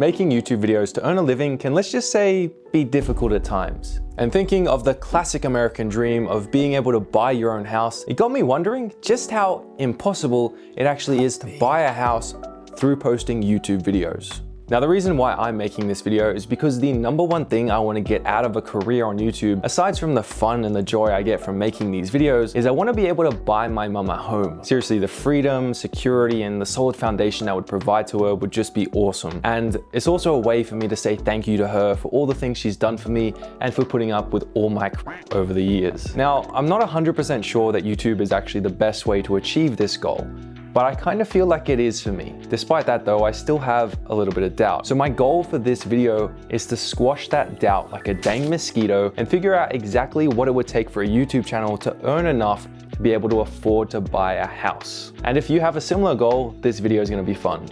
Making YouTube videos to earn a living can, let's just say, be difficult at times. And thinking of the classic American dream of being able to buy your own house, it got me wondering just how impossible it actually is to buy a house through posting YouTube videos. Now, the reason why I'm making this video is because the number one thing I want to get out of a career on YouTube, aside from the fun and the joy I get from making these videos, is I want to be able to buy my mum a home. Seriously, the freedom, security, and the solid foundation that would provide to her would just be awesome. And it's also a way for me to say thank you to her for all the things she's done for me and for putting up with all my crap over the years. Now, I'm not 100% sure that YouTube is actually the best way to achieve this goal, but I kind of feel like it is for me. Despite that though, I still have a little bit of doubt. So my goal for this video is to squash that doubt like a dang mosquito and figure out exactly what it would take for a YouTube channel to earn enough to be able to afford to buy a house. And if you have a similar goal, this video is gonna be fun.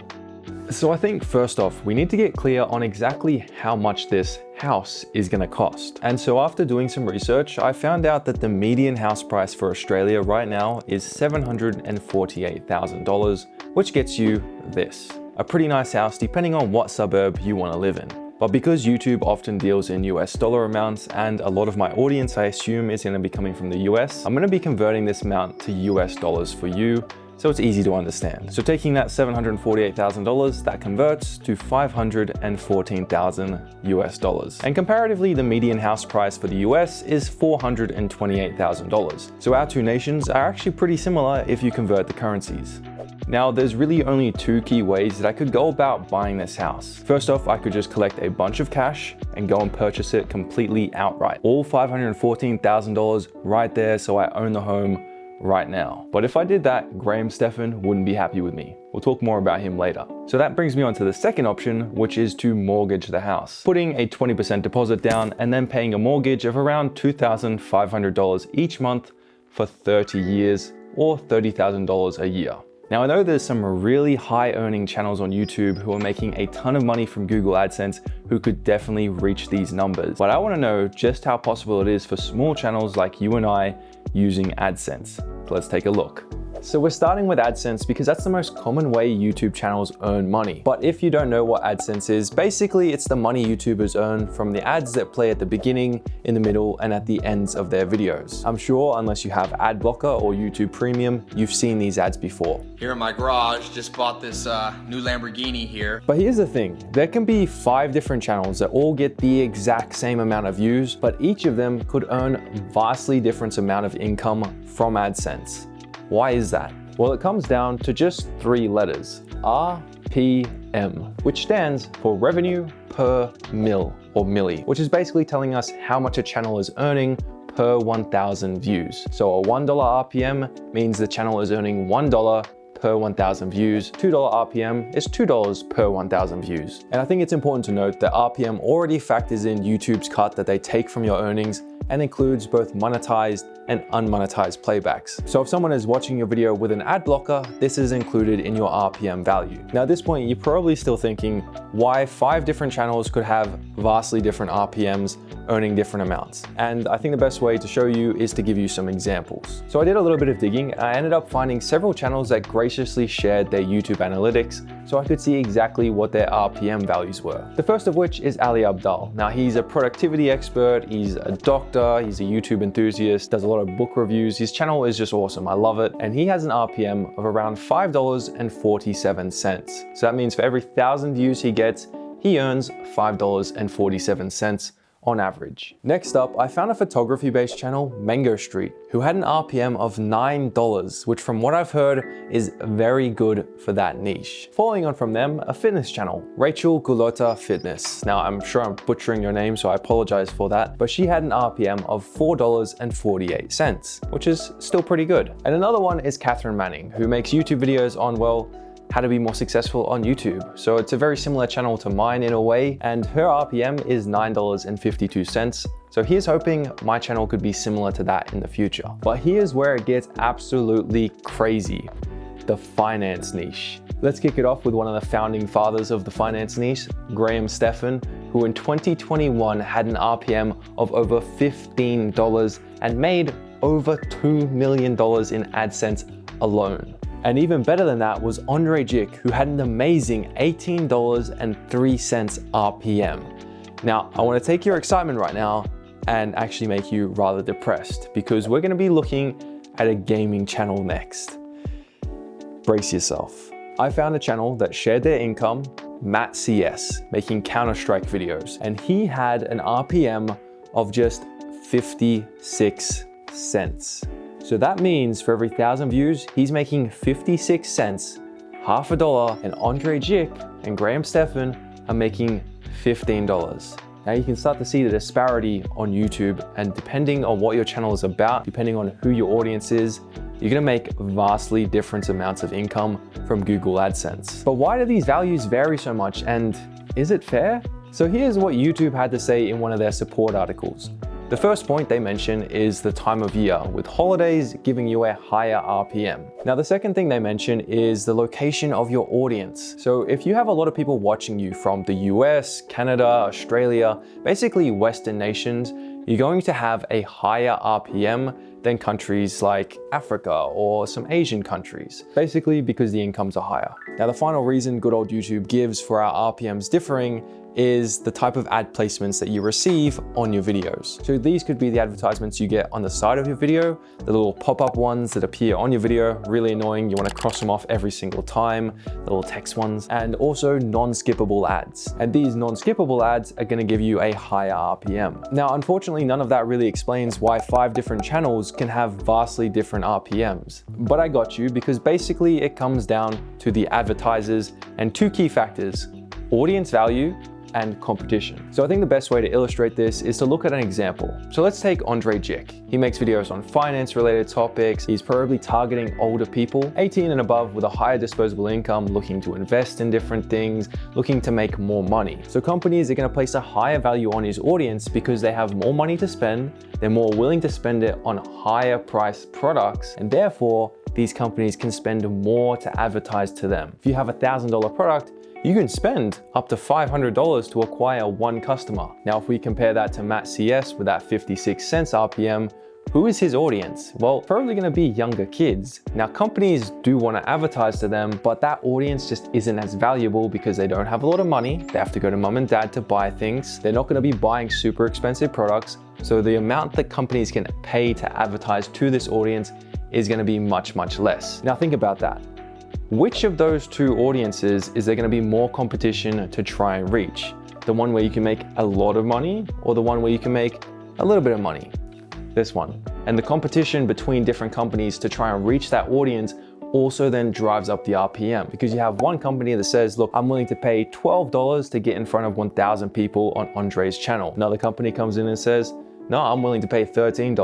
So I think first off, we need to get clear on exactly how much this house is gonna cost. And so after doing some research, I found out that the median house price for Australia right now is $748,000, which gets you this. A pretty nice house depending on what suburb you wanna live in. But because YouTube often deals in US dollar amounts and a lot of my audience I assume is gonna be coming from the US, I'm gonna be converting this amount to US dollars for you, so it's easy to understand. So taking that $748,000, that converts to $514,000 US dollars. And comparatively, the median house price for the US is $428,000. So our two nations are actually pretty similar if you convert the currencies. Now, there's really only two key ways that I could go about buying this house. First off, I could just collect a bunch of cash and go and purchase it completely outright. All $514,000 right there, so I own the home right now. But if I did that, Graham Stephan wouldn't be happy with me. We'll talk more about him later. So that brings me on to the second option, which is to mortgage the house. Putting a 20% deposit down and then paying a mortgage of around $2,500 each month for 30 years or $30,000 a year. Now, I know there's some really high earning channels on YouTube who are making a ton of money from Google AdSense who could definitely reach these numbers. But I want to know just how possible it is for small channels like you and I using AdSense. Let's take a look. So we're starting with AdSense because that's the most common way YouTube channels earn money. But if you don't know what AdSense is, basically it's the money YouTubers earn from the ads that play at the beginning, in the middle, and at the ends of their videos. I'm sure unless you have ad blocker or YouTube Premium, you've seen these ads before. Here in my garage, just bought this new Lamborghini here. But here's the thing, there can be 5 different channels that all get the exact same amount of views, but each of them could earn vastly different amount of income from AdSense. Why is that? Well, it comes down to just 3 letters, RPM, which stands for revenue per mil or milli, which is basically telling us how much a channel is earning per 1,000 views. So a $1 RPM means the channel is earning $1 per 1,000 views. $2 RPM is $2 per 1,000 views. And I think it's important to note that RPM already factors in YouTube's cut that they take from your earnings and includes both monetized and unmonetized playbacks. So if someone is watching your video with an ad blocker, this is included in your RPM value. Now at this point, you're probably still thinking why 5 different channels could have vastly different RPMs earning different amounts. And I think the best way to show you is to give you some examples. So I did a little bit of digging and I ended up finding several channels that graciously shared their YouTube analytics so I could see exactly what their RPM values were. The first of which is Ali Abdaal. Now he's a productivity expert, he's a doctor, he's a YouTube enthusiast, does a lot of book reviews. His channel is just awesome, I love it. And he has an RPM of around $5.47. So that means for every 1,000 views he gets, he earns $5.47 on average. Next up, I found a photography-based channel, Mango Street, who had an RPM of $9, which from what I've heard is very good for that niche. Following on from them, a fitness channel, Rachel Gulota Fitness. Now, I'm sure I'm butchering your name, so I apologize for that, but she had an RPM of $4.48, which is still pretty good. And another one is Catherine Manning, who makes YouTube videos on, well, how to be more successful on YouTube. So it's a very similar channel to mine in a way, and her RPM is $9.52. So here's hoping my channel could be similar to that in the future. But here's where it gets absolutely crazy, the finance niche. Let's kick it off with one of the founding fathers of the finance niche, Graham Stephan, who in 2021 had an RPM of over $15 and made over $2 million in AdSense alone. And even better than that was Andre Jick, who had an amazing $18.03 RPM. Now, I want to take your excitement right now and actually make you rather depressed, because we're going to be looking at a gaming channel next. Brace yourself. I found a channel that shared their income, Matt CS, making Counter-Strike videos, and he had an RPM of just 56 cents. So that means for every 1,000 views, he's making 56 cents, half a dollar, and Andre Jick and Graham Stephan are making $15. Now you can start to see the disparity on YouTube, and depending on what your channel is about, depending on who your audience is, you're gonna make vastly different amounts of income from Google AdSense. But why do these values vary so much, and is it fair? So here's what YouTube had to say in one of their support articles. The first point they mention is the time of year, with holidays giving you a higher RPM. Now, the second thing they mention is the location of your audience. So if you have a lot of people watching you from the US, Canada, Australia, basically Western nations, you're going to have a higher RPM than countries like Africa or some Asian countries, basically because the incomes are higher. Now, the final reason good old YouTube gives for our RPMs differing is the type of ad placements that you receive on your videos. So these could be the advertisements you get on the side of your video, the little pop-up ones that appear on your video, really annoying, you want to cross them off every single time, the little text ones, and also non-skippable ads. And these non-skippable ads are going to give you a higher RPM. Now, unfortunately, none of that really explains why 5 different channels can have vastly different RPMs. But I got you, because basically it comes down to the advertisers and 2 key factors: audience value and competition. So I think the best way to illustrate this is to look at an example. So let's take Andre Jick. He makes videos on finance related topics. He's probably targeting older people, 18 and above, with a higher disposable income, looking to invest in different things, looking to make more money. So companies are going to place a higher value on his audience because they have more money to spend, they're more willing to spend it on higher priced products, and therefore these companies can spend more to advertise to them. If you have a $1,000 product, you can spend up to $500 to acquire 1 customer. Now, if we compare that to Matt CS with that 56 cents RPM, who is his audience? Well, probably gonna be younger kids. Now, companies do wanna advertise to them, but that audience just isn't as valuable because they don't have a lot of money. They have to go to mom and dad to buy things. They're not gonna be buying super expensive products. So the amount that companies can pay to advertise to this audience is gonna be much, much less. Now, think about that. Which of those 2 audiences is there going to be more competition to try and reach? The one where you can make a lot of money, or the one where you can make a little bit of money? This one. And the competition between different companies to try and reach that audience also then drives up the RPM, because you have one company that says, look, I'm willing to pay $12 to get in front of 1,000 people on Andre's channel. Another company comes in and says, no, I'm willing to pay $13,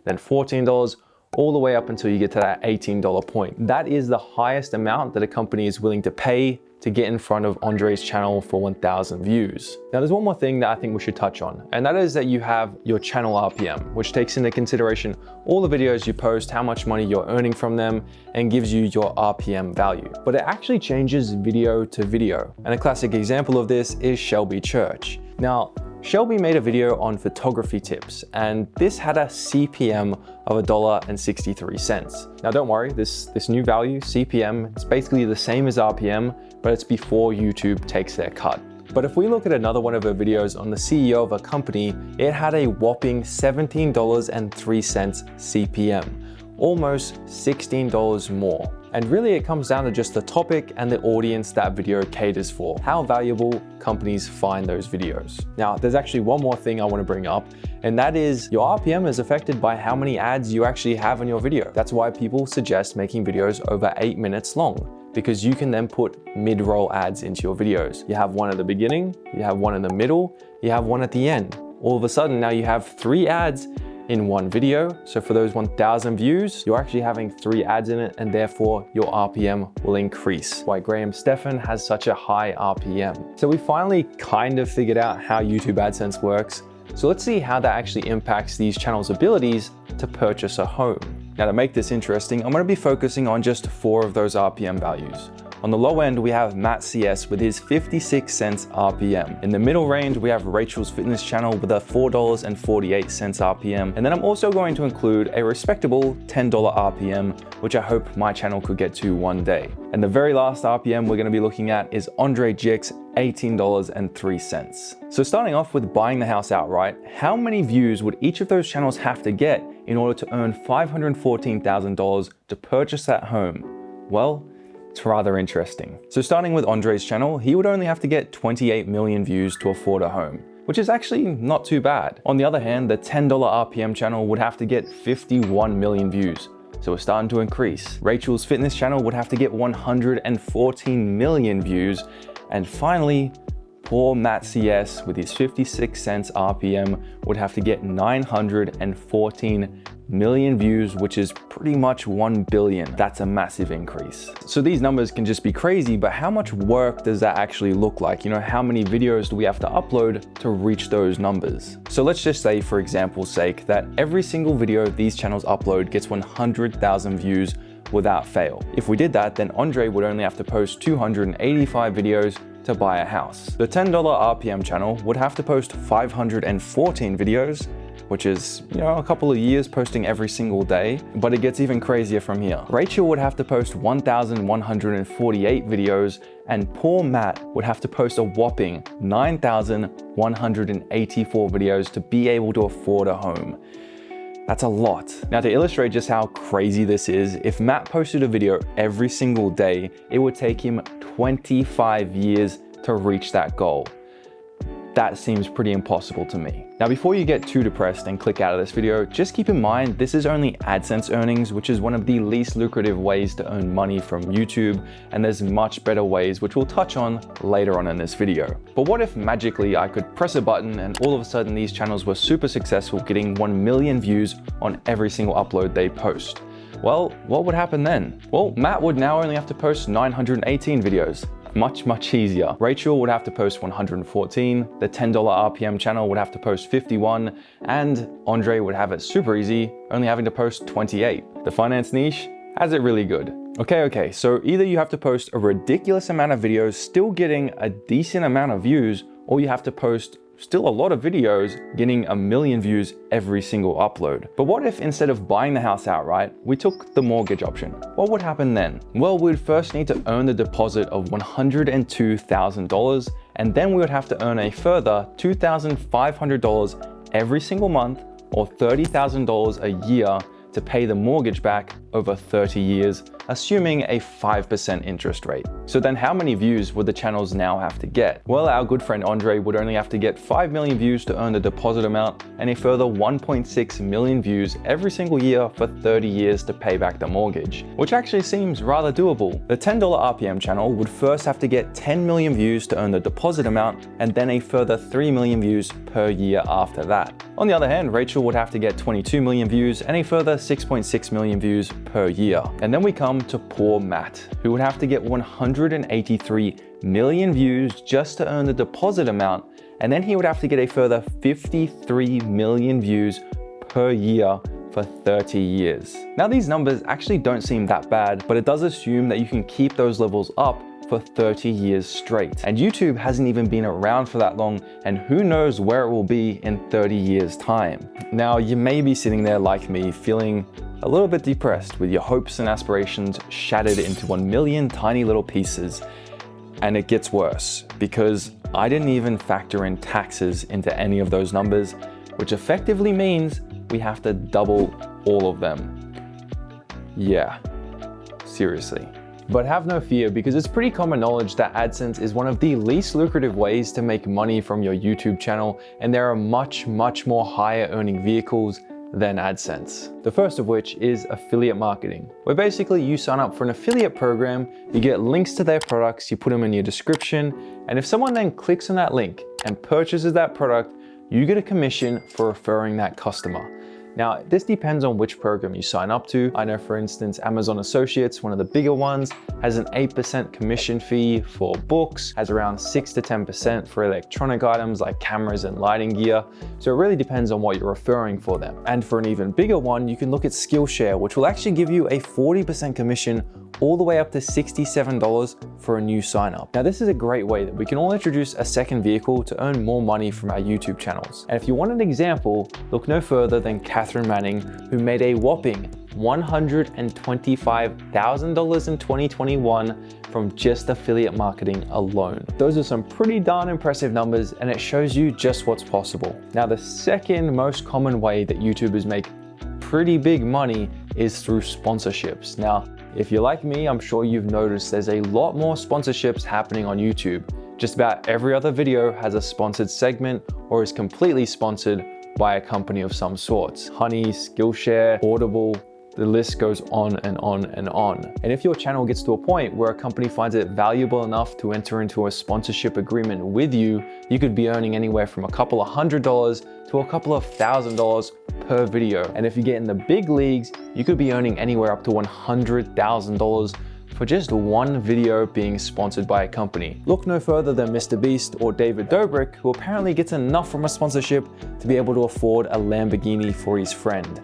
then $14, all the way up until you get to that $18 point. That is the highest amount that a company is willing to pay to get in front of Andre's channel for 1,000 views. Now, there's one more thing that I think we should touch on, and that is that you have your channel RPM, which takes into consideration all the videos you post, how much money you're earning from them, and gives you your RPM value. But it actually changes video to video. And a classic example of this is Shelby Church. Now, Shelby made a video on photography tips, and this had a CPM of $1.63. Now, don't worry, this new value, CPM, it's basically the same as RPM, but it's before YouTube takes their cut. But if we look at another one of her videos on the CEO of a company, it had a whopping $17.03 CPM, almost $16 more. And really it comes down to just the topic and the audience that video caters for, how valuable companies find those videos. Now, there's actually one more thing I want to bring up, and that is your RPM is affected by how many ads you actually have in your video. That's why people suggest making videos over 8 minutes long, because you can then put mid-roll ads into your videos. You have one at the beginning, you have one in the middle, you have one at the end. All of a sudden now you have 3 ads in one video. So for those 1,000 views, you're actually having 3 ads in it, and therefore your RPM will increase. Why Graham Stephan has such a high RPM. So we finally kind of figured out how YouTube AdSense works. So let's see how that actually impacts these channels' abilities to purchase a home. Now, to make this interesting, I'm going to be focusing on just 4 of those RPM values. On the low end, we have Matt CS with his 56 cents RPM. In the middle range, we have Rachel's Fitness channel with a $4.48 RPM. And then I'm also going to include a respectable $10 RPM, which I hope my channel could get to one day. And the very last RPM we're going to be looking at is Andre Jick's $18.03. So starting off with buying the house outright, how many views would each of those channels have to get in order to earn $514,000 to purchase that home? Well, it's rather interesting. So starting with Andre's channel, he would only have to get 28 million views to afford a home, which is actually not too bad. On the other hand, the $10 RPM channel would have to get 51 million views. So we're starting to increase. Rachel's Fitness channel would have to get 114 million views. And finally, poor Matt CS with his 56 cents RPM would have to get 914 million views, which is pretty much 1 billion. That's a massive increase. So these numbers can just be crazy, but how much work does that actually look like? You know, how many videos do we have to upload to reach those numbers? So let's just say, for example's sake, that every single video these channels upload gets 100,000 views without fail. If we did that, then Andre would only have to post 285 videos to buy a house. The $10 RPM channel would have to post 514 videos, which is, you know, a couple of years posting every single day, but it gets even crazier from here. Rachel would have to post 1,148 videos, and poor Matt would have to post a whopping 9,184 videos to be able to afford a home. That's a lot. Now, to illustrate just how crazy this is, if Matt posted a video every single day, it would take him 25 years to reach that goal. That seems pretty impossible to me. Now, before you get too depressed and click out of this video, just keep in mind this is only AdSense earnings, which is one of the least lucrative ways to earn money from YouTube, and there's much better ways, which we'll touch on later on in this video. But what if magically I could press a button and all of a sudden these channels were super successful, getting 1 million views on every single upload they post? Well, what would happen then? Well, Matt would now only have to post 918 videos. Much easier. Rachel would have to post 114, the $10 RPM channel would have to post 51, and Andre would have it super easy, only having to post 28. The finance niche has it really good. Okay, so either you have to post a ridiculous amount of videos, still getting a decent amount of views, or you have to post still a lot of videos, getting 1 million views every single upload. But what if instead of buying the house outright, we took the mortgage option? What would happen then? Well, we'd first need to earn the deposit of $102,000, and then we would have to earn a further $2,500 every single month, or $30,000 a year to pay the mortgage back over 30 years, assuming a 5% interest rate. So then how many views would the channels now have to get? Well, our good friend Andre would only have to get 5 million views to earn the deposit amount, and a further 1.6 million views every single year for 30 years to pay back the mortgage, which actually seems rather doable. The $10 RPM channel would first have to get 10 million views to earn the deposit amount, and then a further 3 million views per year after that. On the other hand, Rachel would have to get 22 million views and a further 6.6 million views per year. And then we come to poor Matt, who would have to get 183 million views just to earn the deposit amount, and then he would have to get a further 53 million views per year for 30 years. Now, these numbers actually don't seem that bad, but it does assume that you can keep those levels up for 30 years straight. And YouTube hasn't even been around for that long, and who knows where it will be in 30 years time. Now, you may be sitting there like me, feeling a little bit depressed with your hopes and aspirations shattered into 1 million tiny little pieces. And it gets worse, because I didn't even factor in taxes into any of those numbers, which effectively means we have to double all of them. Yeah, seriously. But have no fear, because it's pretty common knowledge that AdSense is one of the least lucrative ways to make money from your YouTube channel, and there are much more higher earning vehicles than AdSense. The first of which is affiliate marketing, where basically you sign up for an affiliate program, you get links to their products, you put them in your description, and if someone then clicks on that link and purchases that product, you get a commission for referring that customer. Now, this depends on which program you sign up to. I know, for instance, Amazon Associates, one of the bigger ones, has an 8% commission fee for books, has around 6 to 10% for electronic items like cameras and lighting gear. So it really depends on what you're referring for them. And for an even bigger one, you can look at Skillshare, which will actually give you a 40% commission all the way up to $67 for a new sign up. Now, this is a great way that we can all introduce a second vehicle to earn more money from our YouTube channels. And if you want an example, look no further than Catherine Manning, who made a whopping $125,000 in 2021 from just affiliate marketing alone. Those are some pretty darn impressive numbers, and it shows you just what's possible. Now, the second most common way that YouTubers make pretty big money is through sponsorships. Now, if you're like me, I'm sure you've noticed there's a lot more sponsorships happening on YouTube. Just about every other video has a sponsored segment or is completely sponsored by a company of some sorts. Honey, Skillshare, Audible, the list goes on and on and on. And if your channel gets to a point where a company finds it valuable enough to enter into a sponsorship agreement with you, you could be earning anywhere from a couple of $100s to a couple of $1,000s per video. And if you get in the big leagues, you could be earning anywhere up to $100,000 for just one video being sponsored by a company. Look no further than Mr. Beast or David Dobrik, who apparently gets enough from a sponsorship to be able to afford a Lamborghini for his friend.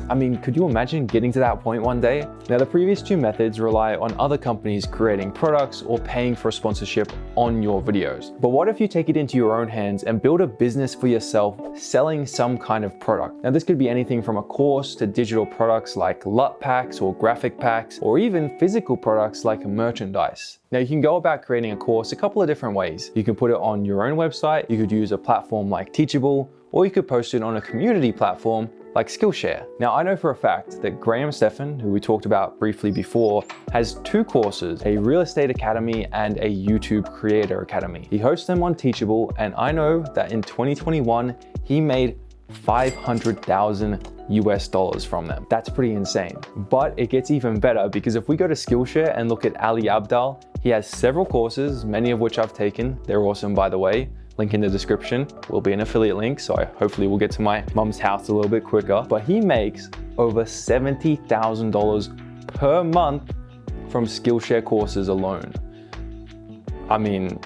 I mean, could you imagine getting to that point one day? Now, the previous two methods rely on other companies creating products or paying for a sponsorship on your videos. But what if you take it into your own hands and build a business for yourself selling some kind of product? Now, this could be anything from a course to digital products like LUT packs or graphic packs, or even physical products like merchandise. Now, you can go about creating a course a couple of different ways. You can put it on your own website, you could use a platform like Teachable, or you could post it on a community platform like Skillshare. Now, I know for a fact that Graham Stephan, who we talked about briefly before, has two courses, a real estate academy and a YouTube creator academy. He hosts them on Teachable, and I know that in 2021, he made $500,000 from them. That's pretty insane. But it gets even better, because if we go to Skillshare and look at Ali Abdal, he has several courses, many of which I've taken. They're awesome, by the way. Link in the description will be an affiliate link, so hopefully we'll get to my mom's house a little bit quicker. But he makes over $70,000 per month from Skillshare courses alone. I mean,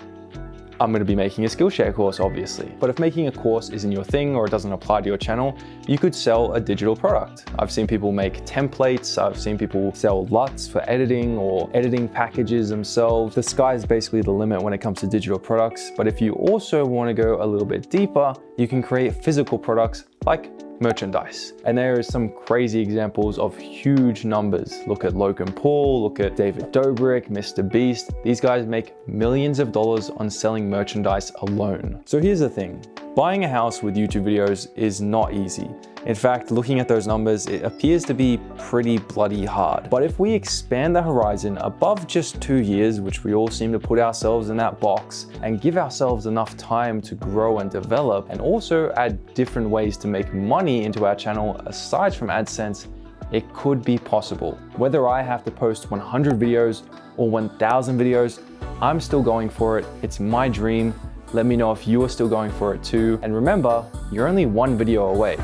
I'm going to be making a Skillshare course, obviously. But if making a course isn't your thing or it doesn't apply to your channel, you could sell a digital product. I've seen people make templates. I've seen people sell LUTs for editing or editing packages themselves. The sky is basically the limit when it comes to digital products. But if you also want to go a little bit deeper, you can create physical products like merchandise. And there is some crazy examples of huge numbers. Look at Logan Paul, look at David Dobrik, Mr. Beast. These guys make millions of dollars on selling merchandise alone. So here's the thing. Buying a house with YouTube videos is not easy. In fact, looking at those numbers, it appears to be pretty bloody hard. But if we expand the horizon above just 2 years, which we all seem to put ourselves in that box, and give ourselves enough time to grow and develop, and also add different ways to make money into our channel aside from AdSense, it could be possible. Whether I have to post 100 videos or 1,000 videos, I'm still going for it. It's my dream. Let me know if you are still going for it too. And remember, you're only one video away.